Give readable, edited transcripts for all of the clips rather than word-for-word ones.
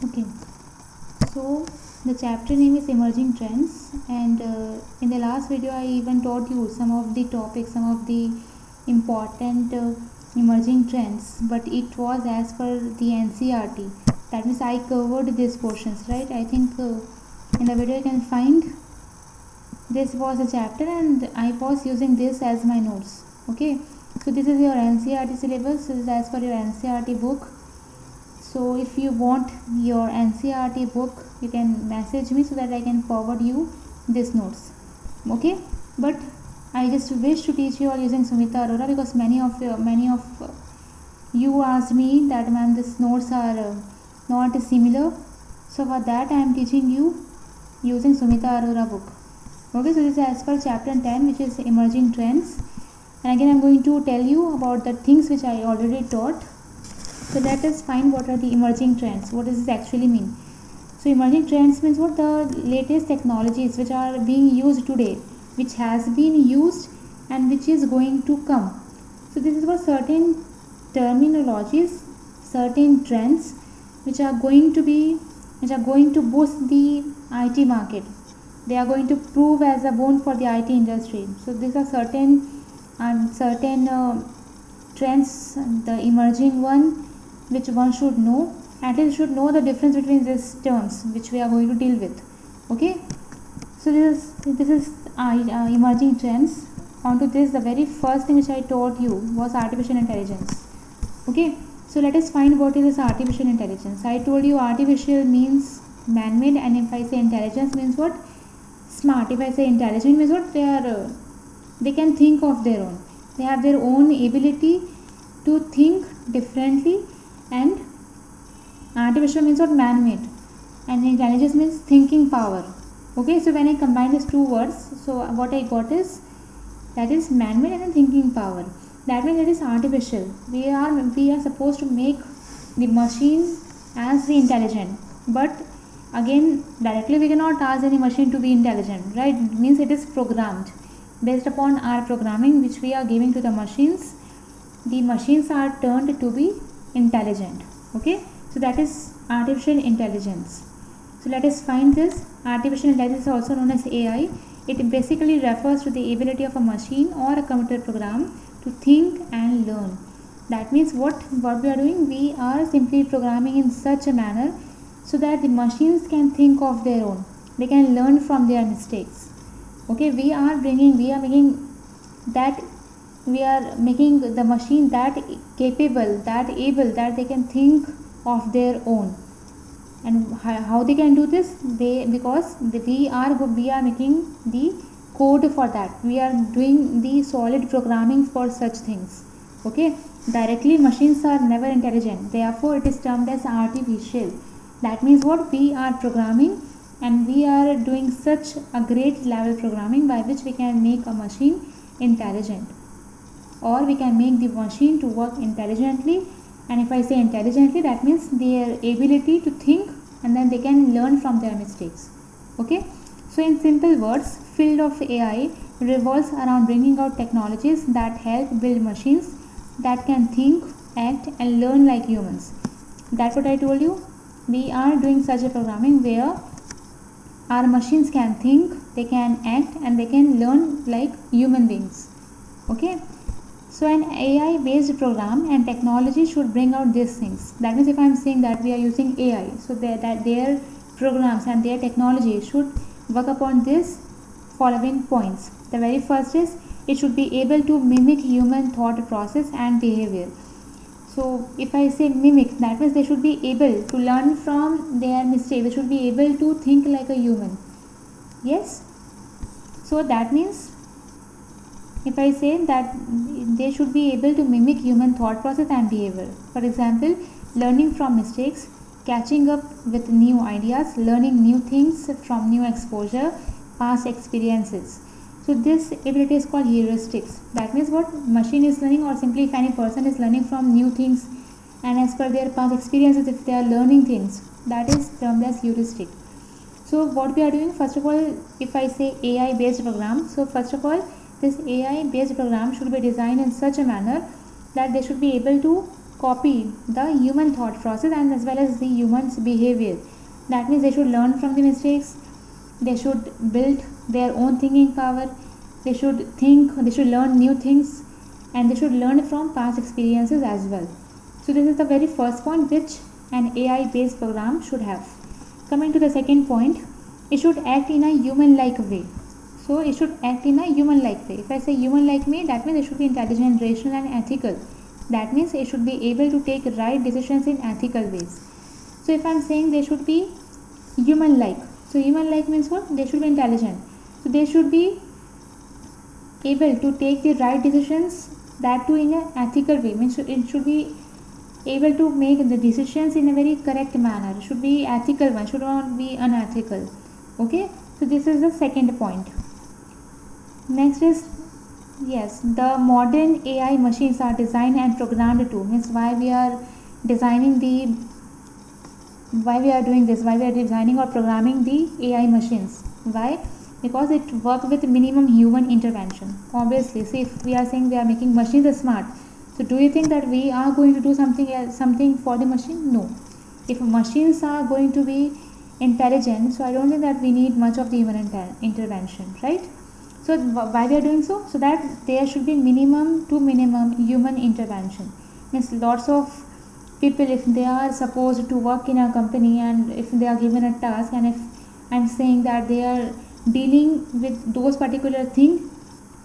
Okay, so the chapter name is Emerging Trends, and in the last video I even taught you some of the topics, some of the important emerging trends, but it was as per the NCERT. That means I covered these portions, right? I think in the video you can find this was a chapter, and I was using this as my notes. Okay, so this is your NCERT syllabus. This is as per your NCERT book. So if you want your NCERT book, you can message me so that I can forward you these notes. Okay, but I just wish to teach you all using Sumita Arora, because many of you asked me that ma'am, these notes are not similar. So for that I am teaching you using Sumita Arora book. Okay, so this is as per chapter 10, which is emerging trends, and again I am going to tell you about the things which I already taught. So let us find what are the emerging trends. What does this actually mean? So emerging trends means what? The latest technologies which are being used today, which has been used and which is going to come. So this is what certain terminologies, certain trends which are going to boost the IT market. They are going to prove as a boon for the IT industry. So these are certain trends, the emerging one, which one should know. At least should know the difference between these terms which we are going to deal with. Okay, so this is emerging trends. Onto this, the very first thing which I taught you was artificial intelligence. Okay, so let us find what is this artificial intelligence. I told you artificial means man-made, and if I say intelligence means what? Smart. If I say intelligent means what? They can think of their own. They have their own ability to think differently, and artificial means what? Man-made, and intelligence means thinking power. Okay, so when I combine these two words, so what I got is that is man-made and thinking power. That means it is artificial. We are supposed to make the machine as the intelligent, but again directly we cannot ask any machine to be intelligent, right? It means it is programmed based upon our programming which we are giving to the machines. The machines are turned to be intelligent. Okay, so that is artificial intelligence. So let us find this. Artificial intelligence is also known as AI. It basically refers to the ability of a machine or a computer program to think and learn. That means what we are doing, we are simply programming in such a manner so that the machines can think of their own. They can learn from their mistakes. Okay, we are making the machine that capable, that able, that they can think of their own. And how they can do this? Because we are making the code for that. We are doing the solid programming for such things. Okay, directly machines are never intelligent. Therefore, it is termed as artificial. That means what? We are programming, and we are doing such a great level programming by which we can make a machine intelligent, or we can make the machine to work intelligently. And if I say intelligently, that means their ability to think, and then they can learn from their mistakes. Okay, so in simple words, field of AI revolves around bringing out technologies that help build machines that can think, act, and learn like humans. That's what I told you. We are doing such a programming where our machines can think, they can act, and they can learn like human beings. Okay, so an AI based program and technology should bring out these things. That means if I am saying that we are using AI, so that their programs and their technology should work upon this following points. The very first is it should be able to mimic human thought process and behavior. So if I say mimic, that means they should be able to learn from their mistakes. They should be able to think like a human. Yes, so that means if I say that they should be able to mimic human thought process and behavior. For example, learning from mistakes, catching up with new ideas, learning new things from new exposure, past experiences. So this ability is called heuristics. That means what? Machine is learning, or simply if any person is learning from new things and as per their past experiences, if they are learning things, that is termed as heuristic. So what we are doing, first of all, if I say AI based program, so first of all, this AI based program should be designed in such a manner that they should be able to copy the human thought process and as well as the human's behavior. That means they should learn from the mistakes, they should build their own thinking power, they should think, they should learn new things, and they should learn from past experiences as well. So this is the very first point which an AI based program should have. Coming to the second point, it should act in a human like way. So it should act in a human like way. If I say human like way, that means it should be intelligent, rational and ethical. That means it should be able to take right decisions in ethical ways. So if I am saying they should be human like, so human like means what? They should be intelligent. So they should be able to take the right decisions, that too in an ethical way. Means it should be able to make the decisions in a very correct manner. It should be ethical one, should not be unethical. Okay, so this is the second point. Next is, yes, the modern AI machines are designed and programmed to, means why we are designing the, why we are doing this, why we are designing or programming the AI machines. Why? Because it works with minimum human intervention. Obviously, see, if we are saying we are making machines smart, so do you think that we are going to do something for the machine? No. If machines are going to be intelligent, so I don't think that we need much of the human intervention, right? So why we are doing so? So that there should be minimum to minimum human intervention. Means lots of people, if they are supposed to work in a company and if they are given a task, and if I'm saying that they are dealing with those particular thing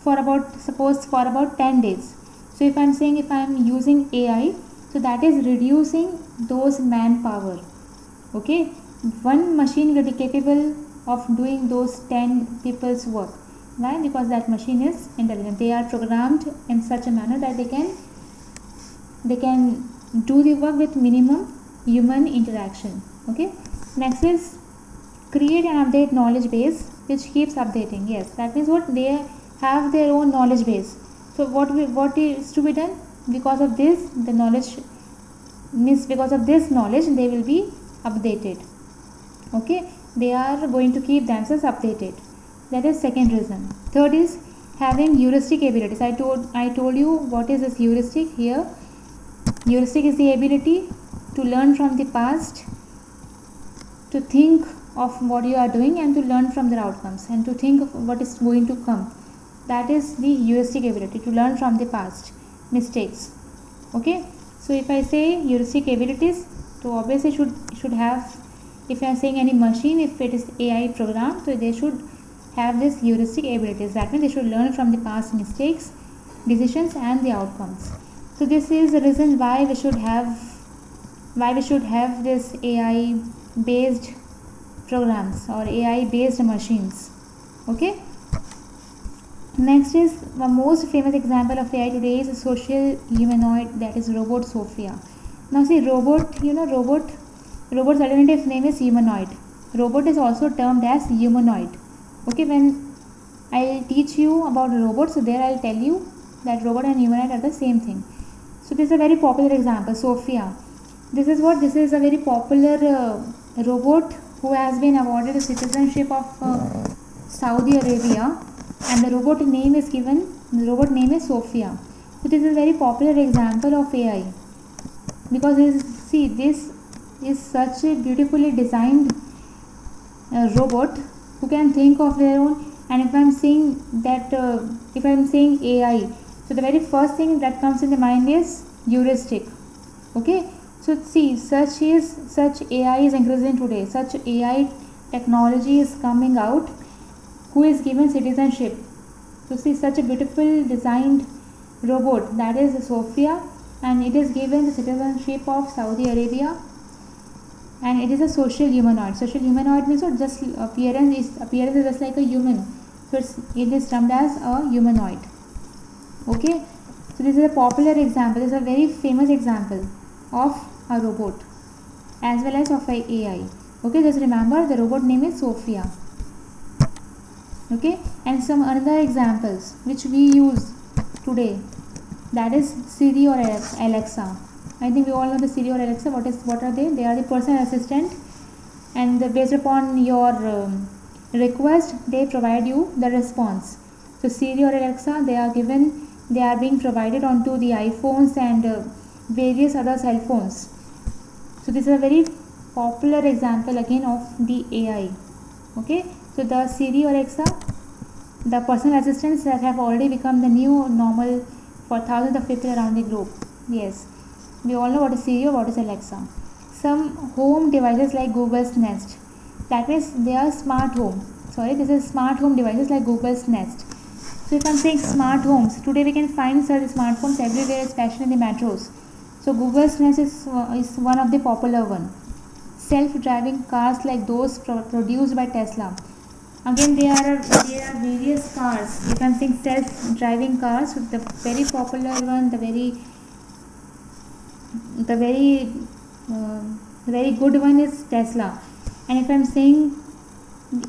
for about, suppose for about 10 days. So if I'm saying, if I'm using AI, so that is reducing those manpower. Okay, one machine will be capable of doing those 10 people's work. Why? Because that machine is intelligent. They are programmed in such a manner that they can do the work with minimum human interaction. Okay, next is create and update knowledge base which keeps updating. Yes, that means what? They have their own knowledge base. So what is to be done? Because of this, the knowledge means, because of this knowledge they will be updated. Okay, they are going to keep themselves updated. That is second reason. Third is having heuristic abilities. I told you what is this heuristic here. Heuristic is the ability to learn from the past, to think of what you are doing and to learn from their outcomes, and to think of what is going to come. That is the heuristic ability, to learn from the past mistakes. Okay, so if I say heuristic abilities, so obviously should have, if I am saying any machine, if it is AI program, so they should have this heuristic abilities. That means they should learn from the past mistakes, decisions and the outcomes. So this is the reason why we should have this AI based programs or AI based machines. Okay, next is the most famous example of AI today is a social humanoid, that is robot Sophia. Now see, robot's alternative name is humanoid. Robot is also termed as humanoid. Okay, when I'll teach you about robots, so there I'll tell you that robot and humanoid are the same thing. So this is a very popular example, Sophia. This is a very popular robot who has been awarded the citizenship of Saudi Arabia, and the robot name is Sophia. So this is a very popular example of AI, because this is such a beautifully designed robot who can think of their own. And if I'm saying that, if I'm saying AI, so the very first thing that comes in the mind is heuristic. Okay, so see, such AI is increasing today. Such AI technology is coming out, who is given citizenship. So see, such a beautiful designed robot, that is Sophia, and it is given the citizenship of Saudi Arabia, and it is a social humanoid. Social humanoid means what? Just appearance is just like a human, so it is termed as a humanoid. Okay, so this is a popular example, this is a very famous example of a robot as well as of a AI. Okay, just remember the robot name is Sophia. Okay, and some other examples which we use today, that is Siri or Alexa. I think we all know the Siri or Alexa. What are they? They are the personal assistant, and based upon your request, they provide you the response. So Siri or Alexa, they are being provided onto the iPhones and various other cell phones. So this is a very popular example again of the AI. Okay, so the Siri or Alexa, the personal assistants that have already become the new normal for thousands of people around the globe. Yes, we all know what is Siri or what is Alexa. Some home devices like Google's Nest, that means they are smart home. Sorry, this is smart home devices like Google's Nest. So if I'm saying smart homes, today we can find such smartphones everywhere, especially in the metros. So Google's Nest is one of the popular one. Self-driving cars like those produced by Tesla. Again, there are various cars. If I'm saying self-driving cars, the very popular one, the very good one is Tesla. And if I'm saying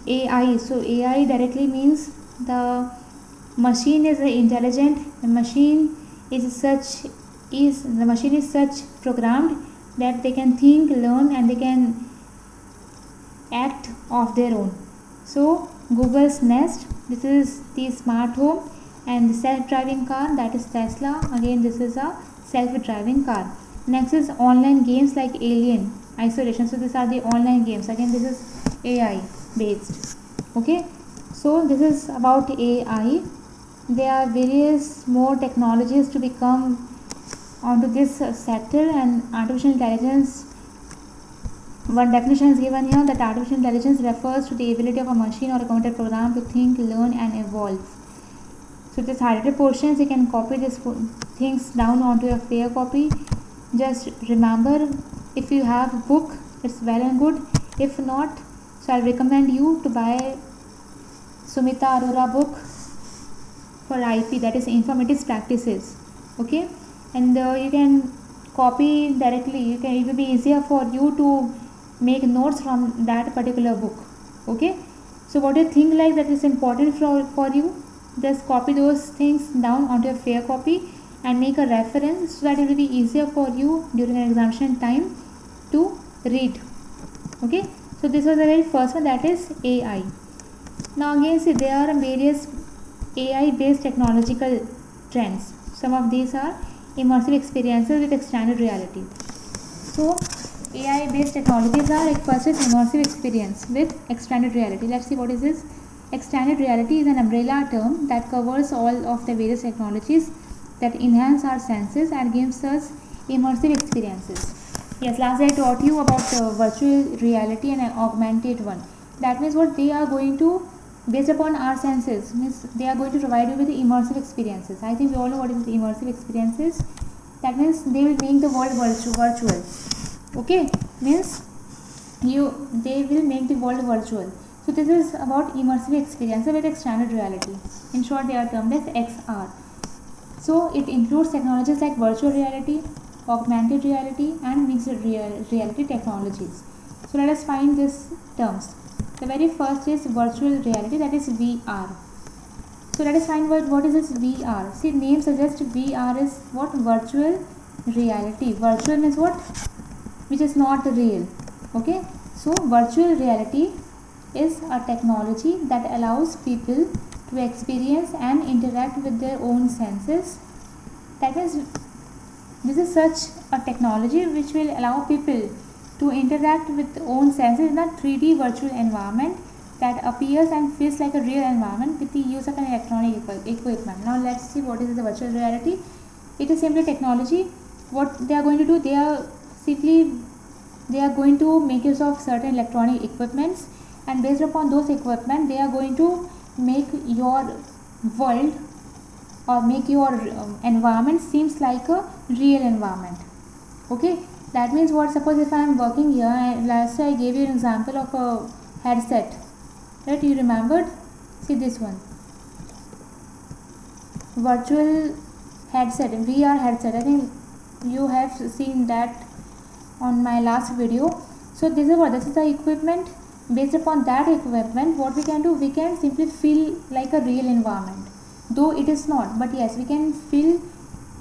AI, so AI directly means the machine is intelligent. The machine is such programmed that they can think, learn, and they can act of their own. So Google's Nest, this is the smart home, and the self-driving car, that is Tesla. Again, this is a self-driving car. Next is online games like Alien Isolation. So these are the online games. Again, this is AI based. Okay, so this is about AI. There are various more technologies to become onto this sector, and artificial intelligence, one definition is given here, that artificial intelligence refers to the ability of a machine or a computer program to think, learn, and evolve. So this highlighted portions, you can copy these things down onto your fair copy. Just remember, if you have a book, it's well and good. If not, so I'll recommend you to buy Sumita Arora book for IP, that is Informatics Practices. Okay, and you can copy directly. It will be easier for you to make notes from that particular book. Okay, so what do you think like that is important for you? Just copy those things down onto a fair copy and make a reference, so that it will be easier for you during an examination time to read. Okay, so this was the very first one, that is AI. Now again, see, there are various AI based technological trends. Some of these are immersive experiences with extended reality. So AI based technologies are, like, first is immersive experience with extended reality. Let's see what is this. Extended reality is an umbrella term that covers all of the various technologies that enhance our senses and gives us immersive experiences. Yes, last I taught you about virtual reality and an augmented one. That means what they are going to, based upon our senses, means they are going to provide you with the immersive experiences. I think we all know what is the immersive experiences. That means they will make the world virtual. Okay, means they will make the world virtual. So this is about immersive experiences with extended reality. In short, they are termed as XR. So it includes technologies like virtual reality, augmented reality, and mixed reality technologies. So let us find these terms. The very first is virtual reality, that is VR. So let us find what is this VR. See, name suggests VR is what? Virtual reality. Virtual means what? Which is not real. Okay, so virtual reality is a technology that allows people to experience and interact with their own senses. That is, this is such a technology which will allow people to interact with their own senses in a 3D virtual environment that appears and feels like a real environment with the use of an electronic equipment. Now let's see what is the virtual reality. It is simply technology. What they are going to do, they are going to make use of certain electronic equipments, and based upon those equipment they are going to make your world or make your environment seems like a real environment. Okay, that means what? Suppose if I am working here, and last I gave you an example of a headset, right? You remembered? See this one, virtual headset, VR headset. I think you have seen that on my last video. So this is the equipment. Based upon that equipment, what we can do, we can simply feel like a real environment, though it is not, but yes, we can feel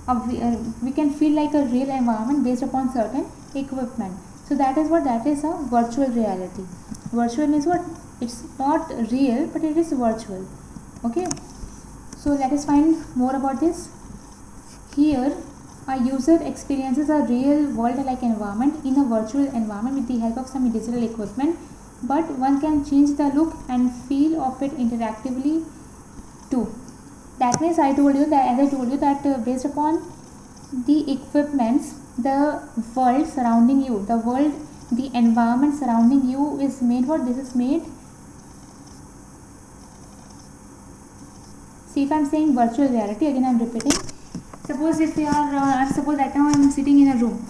like a real environment based upon certain equipment. So that is a virtual reality. Virtual means what? It's not real, but it is virtual. Okay, so let us find more about this. Here A user experiences a real world-like environment in a virtual environment with the help of some digital equipment, but one can change the look and feel of it interactively too. That means I told you that, as I told you that based upon the equipments, the world surrounding you, the environment surrounding you is made for, this is made. See, if I am saying virtual reality, again I am repeating. Suppose if you are, suppose right now I am sitting in a room,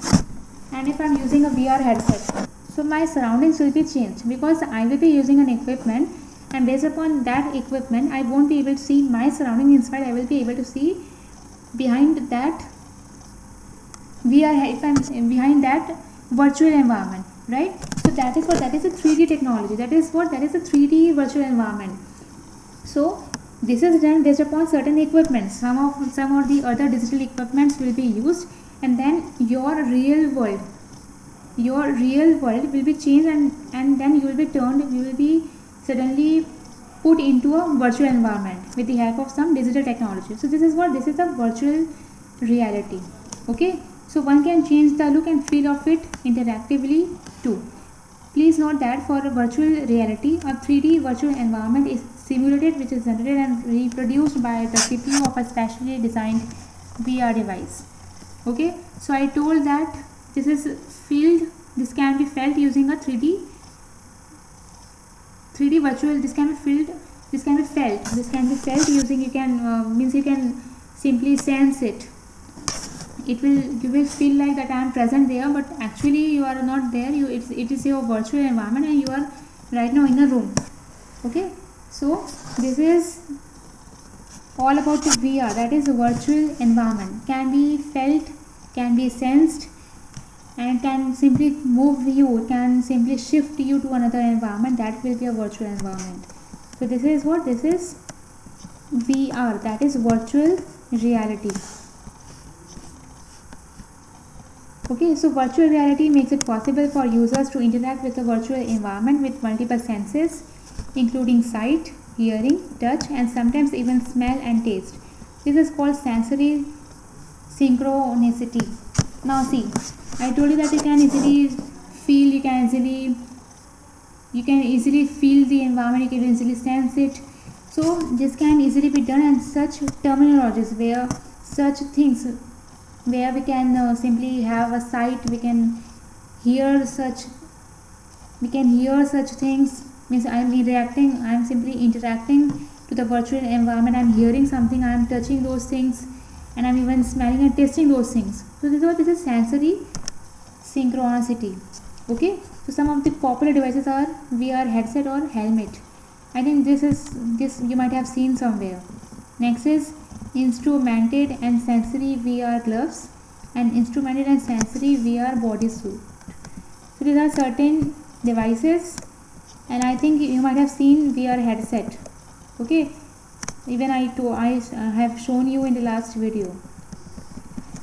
and if I am using a VR headset, so my surroundings will be changed because I will be using an equipment, and based upon that equipment I won't be able to see my surrounding. Instead I will be able to see behind that VR, if I am behind that virtual environment, right? So that is what, that is a 3D technology. That is what, that is a 3D virtual environment. So this is done based upon certain equipments. Some of the other digital equipments will be used, and then your real world will be changed, and then you will be suddenly put into a virtual environment with the help of some digital technology. So this is what, this is a virtual reality. Okay, so one can change the look and feel of it interactively too. Please note that for a virtual reality, a 3D virtual environment is simulated, which is generated and reproduced by the CPU of a specially designed VR device. Okay, so I told that this is field, this can be felt using a 3D virtual, this can be felt using, you can means you can simply sense it. You will feel like that I am present there, but actually you are not there. It is your virtual environment, and you are right now in a room. Okay, so this is all about the VR, that is a virtual environment, can be felt, can be sensed, and can simply move you, can simply shift you to another environment. That will be a virtual environment. So this is what, this is VR, that is virtual reality. Okay, so virtual reality makes it possible for users to interact with a virtual environment with multiple senses, including sight, hearing, touch, and sometimes even smell and taste. This is called sensory synchronicity. Now see, I told you that you can easily feel, you can easily feel the environment, you can easily sense it. So this can easily be done, and such terminologies where such things, where we can simply have a sight, we can hear such things, means I am simply interacting to the virtual environment, I am hearing something, I am touching those things, and I am even smelling and tasting those things. So this is sensory synchronicity. Okay, so some of the popular devices are VR headset or helmet. I think this you might have seen somewhere. Next is instrumented and sensory VR gloves and instrumented and sensory VR bodysuit. So these are certain devices, and I think you might have seen VR headset. Okay, even I have shown you in the last video.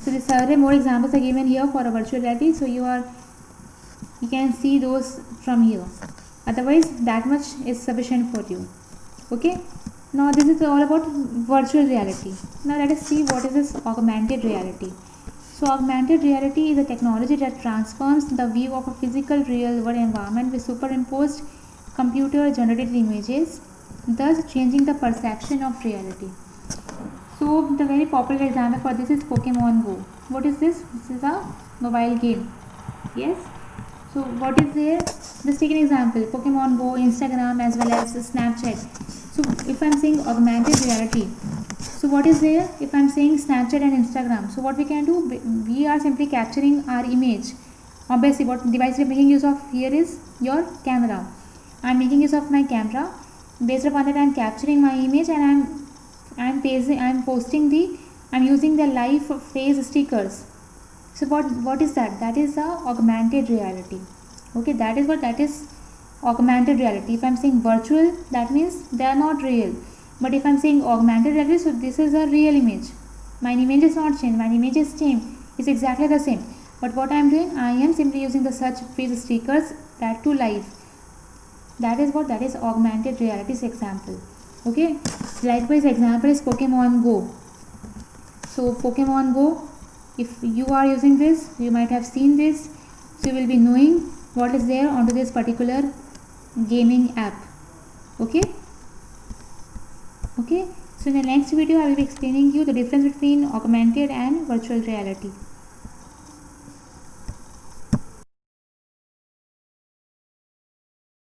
So the several more examples are given here for a virtual reality, so you can see those from here. Otherwise that much is sufficient for you. Okay, now this is all about virtual reality. Now let us see what is this augmented reality. So augmented reality is a technology that transforms the view of a physical real world environment with superimposed computer generated images, thus changing the perception of reality. So the very popular example for this is Pokemon Go. What is this? This is a mobile game. Yes. So what is there? Just take an example. Pokemon Go, Instagram, as well as Snapchat. So if I am saying augmented reality, so what is there? If I am saying Snapchat and Instagram, so what we can do? We are simply capturing our image. Obviously, what device we are making use of here is your camera. I am making use of my camera. Based upon that, I am capturing my image, and I'm using the live face stickers. So what is that? That is the augmented reality. Okay, that is augmented reality. If I'm saying virtual, that means they are not real. But if I'm saying augmented reality, so this is a real image. My image is not changed. My image is same. It's exactly the same. But what I am doing, I am simply using the such face stickers, that to live. That is what, that is augmented reality's example. Okay. Likewise, example is Pokemon Go. So Pokemon Go, if you are using this, you might have seen this, so you will be knowing what is there onto this particular gaming app. Okay, so in the next video I will be explaining you the difference between augmented and virtual reality.